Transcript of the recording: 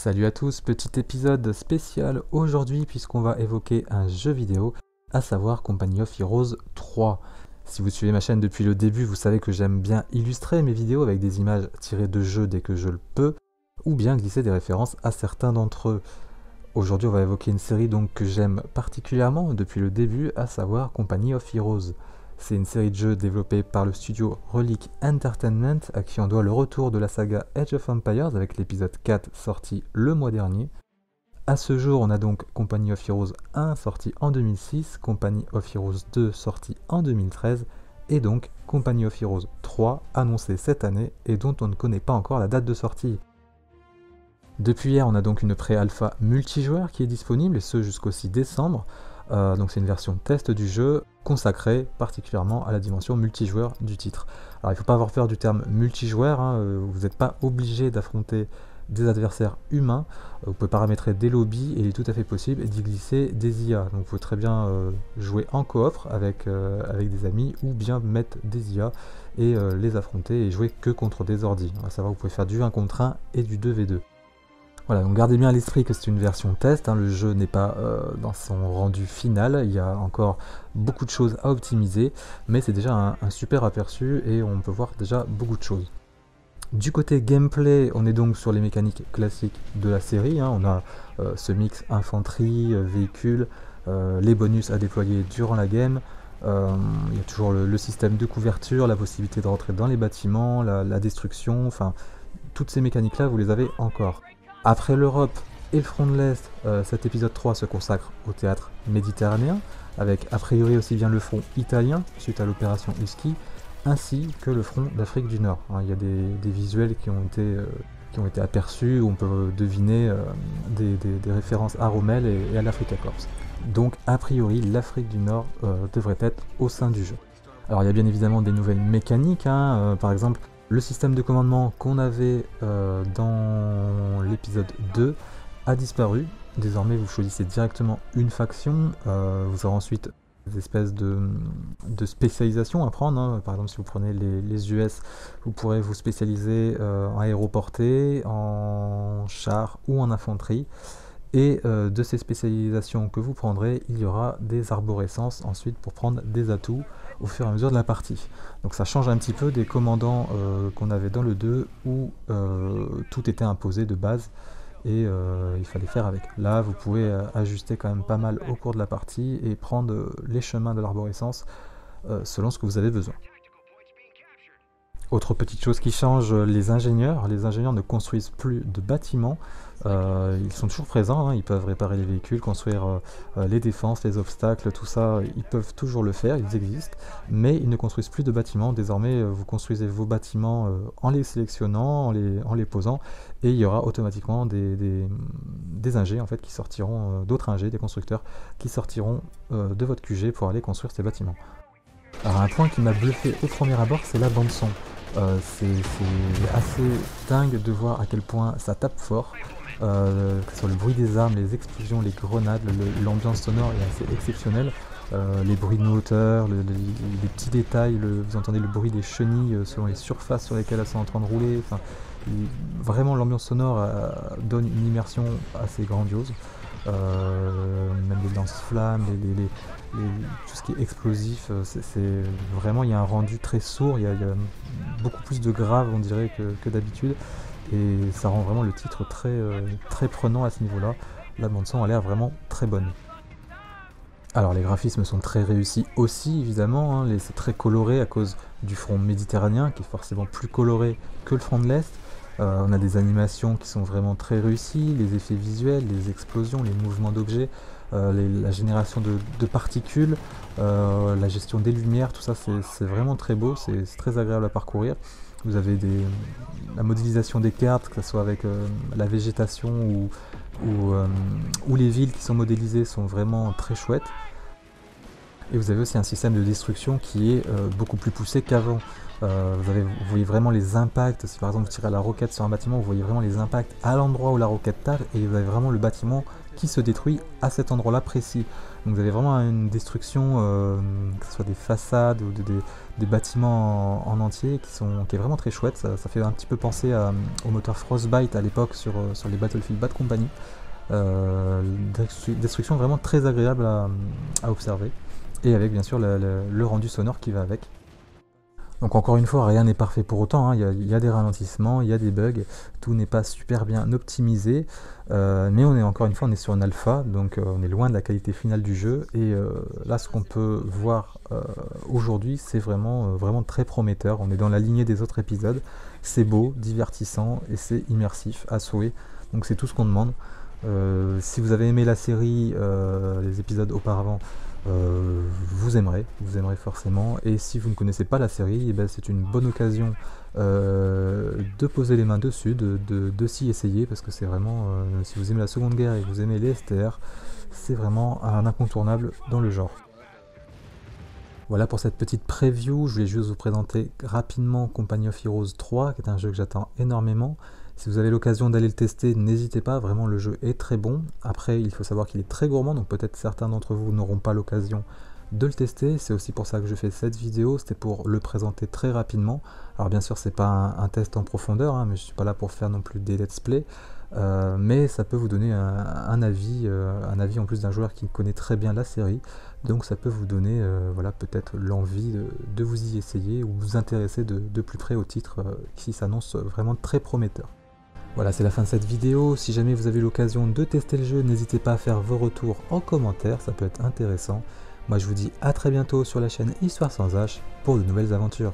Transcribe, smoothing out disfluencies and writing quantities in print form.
Salut à tous, petit épisode spécial aujourd'hui puisqu'on va évoquer un jeu vidéo, à savoir Company of Heroes 3. Si vous suivez ma chaîne depuis le début, vous savez que j'aime bien illustrer mes vidéos avec des images tirées de jeux dès que je le peux, ou bien glisser des références à certains d'entre eux. Aujourd'hui on va évoquer une série donc que j'aime particulièrement depuis le début, à savoir Company of Heroes. C'est une série de jeux développée par le studio Relic Entertainment, à qui on doit le retour de la saga Age of Empires avec l'épisode 4 sorti le mois dernier. A ce jour, on a donc Company of Heroes 1 sorti en 2006, Company of Heroes 2 sorti en 2013, et donc Company of Heroes 3 annoncé cette année et dont on ne connaît pas encore la date de sortie. Depuis hier, on a donc une pré-alpha multijoueur qui est disponible, et ce jusqu'au 6 décembre. Donc c'est une version test du jeu consacrée particulièrement à la dimension multijoueur du titre. Alors il ne faut pas avoir peur du terme multijoueur, vous n'êtes pas obligé d'affronter des adversaires humains, vous pouvez paramétrer des lobbies et il est tout à fait possible d'y glisser des IA. Donc vous pouvez très bien jouer en coop avec des amis ou bien mettre des IA et les affronter et jouer que contre des ordis. À savoir vous pouvez faire du 1 contre 1 et du 2v2. Voilà, donc gardez bien à l'esprit que c'est une version test, le jeu n'est pas dans son rendu final, il y a encore beaucoup de choses à optimiser, mais c'est déjà un super aperçu et on peut voir déjà beaucoup de choses. Du côté gameplay, on est donc sur les mécaniques classiques de la série, on a ce mix infanterie, véhicule, les bonus à déployer durant la game, il y a toujours le système de couverture, la possibilité de rentrer dans les bâtiments, la destruction, enfin toutes ces mécaniques là vous les avez encore. Après l'Europe et le front de l'Est, cet épisode 3 se consacre au théâtre méditerranéen, avec a priori aussi bien le front italien, suite à l'opération Husky, ainsi que le front d'Afrique du Nord. Il y a des visuels qui ont été aperçus, où on peut deviner des références à Rommel et à l'Africa Corps. Donc a priori, l'Afrique du Nord devrait être au sein du jeu. Alors il y a bien évidemment des nouvelles mécaniques, par exemple, le système de commandement qu'on avait dans l'épisode 2 a disparu. Désormais, vous choisissez directement une faction. Vous aurez ensuite des espèces de spécialisation à prendre. Par exemple, si vous prenez les US, vous pourrez vous spécialiser en aéroportée, en char ou en infanterie. Et de ces spécialisations que vous prendrez, il y aura des arborescences ensuite pour prendre des atouts au fur et à mesure de la partie. Donc ça change un petit peu des commandants qu'on avait dans le 2 où tout était imposé de base et il fallait faire avec. Là vous pouvez ajuster quand même pas mal au cours de la partie et prendre les chemins de l'arborescence selon ce que vous avez besoin. Autre petite chose qui change, les ingénieurs ne construisent plus de bâtiments, ils sont toujours présents, ils peuvent réparer les véhicules, construire les défenses, les obstacles, tout ça, ils peuvent toujours le faire, ils existent, mais ils ne construisent plus de bâtiments. Désormais vous construisez vos bâtiments en les sélectionnant, en les posant, et il y aura automatiquement des ingés en fait, qui sortiront, d'autres ingés, des constructeurs, qui sortiront de votre QG pour aller construire ces bâtiments. Alors un point qui m'a bluffé au premier abord, c'est la bande son. C'est assez dingue de voir à quel point ça tape fort, que ce soit le bruit des armes, les explosions, les grenades, l'ambiance sonore est assez exceptionnelle, les bruits de moteur, les petits détails, vous entendez le bruit des chenilles selon les surfaces sur lesquelles elles sont en train de rouler, vraiment l'ambiance sonore donne une immersion assez grandiose. Même les lance-flammes, tout ce qui est explosif, c'est vraiment, il y a un rendu très sourd, il y a beaucoup plus de grave on dirait que d'habitude, et ça rend vraiment le titre très prenant à ce niveau-là. La bande son a l'air vraiment très bonne. Alors les graphismes sont très réussis aussi évidemment, c'est très coloré à cause du front méditerranéen qui est forcément plus coloré que le front de l'Est. On a des animations qui sont vraiment très réussies, les effets visuels, les explosions, les mouvements d'objets, la génération de particules, la gestion des lumières, tout ça c'est vraiment très beau, c'est très agréable à parcourir. Vous avez la modélisation des cartes, que ce soit avec la végétation ou les villes qui sont modélisées sont vraiment très chouettes. Et vous avez aussi un système de destruction qui est beaucoup plus poussé qu'avant. Vous voyez vraiment les impacts, si par exemple vous tirez à la roquette sur un bâtiment, vous voyez vraiment les impacts à l'endroit où la roquette tape et vous avez vraiment le bâtiment qui se détruit à cet endroit-là précis. Donc vous avez vraiment une destruction, que ce soit des façades ou des bâtiments en entier qui est vraiment très chouette. Ça fait un petit peu penser au moteur Frostbite à l'époque sur les Battlefield Bad Company. Destruction vraiment très agréable à observer, et avec bien sûr le rendu sonore qui va avec. Donc encore une fois, rien n'est parfait pour autant, hein. Il y a des ralentissements, il y a des bugs, tout n'est pas super bien optimisé, mais encore une fois, on est sur une alpha, donc on est loin de la qualité finale du jeu, et là ce qu'on peut voir aujourd'hui, c'est vraiment très prometteur. On est dans la lignée des autres épisodes, c'est beau, divertissant, et c'est immersif à souhait, donc c'est tout ce qu'on demande. Si vous avez aimé la série, les épisodes auparavant, vous aimerez forcément, et si vous ne connaissez pas la série, eh ben, c'est une bonne occasion de poser les mains dessus, de s'y essayer, parce que c'est vraiment, si vous aimez la Seconde Guerre et que vous aimez les STR, c'est vraiment un incontournable dans le genre. Voilà pour cette petite preview. Je voulais juste vous présenter rapidement Company of Heroes 3, qui est un jeu que j'attends énormément. Si vous avez l'occasion d'aller le tester, n'hésitez pas, vraiment le jeu est très bon. Après, il faut savoir qu'il est très gourmand, donc peut-être certains d'entre vous n'auront pas l'occasion de le tester. C'est aussi pour ça que je fais cette vidéo, c'était pour le présenter très rapidement. Alors bien sûr, c'est pas un test en profondeur, hein, mais je suis pas là pour faire non plus des let's play. Mais ça peut vous donner un avis en plus d'un joueur qui connaît très bien la série, donc ça peut vous donner voilà, peut-être l'envie de vous y essayer ou vous intéresser de plus près au titre qui s'annonce vraiment très prometteur. Voilà, c'est la fin de cette vidéo. Si jamais vous avez l'occasion de tester le jeu, n'hésitez pas à faire vos retours en commentaire, ça peut être intéressant. Moi je vous dis à très bientôt sur la chaîne Histoire sans H pour de nouvelles aventures.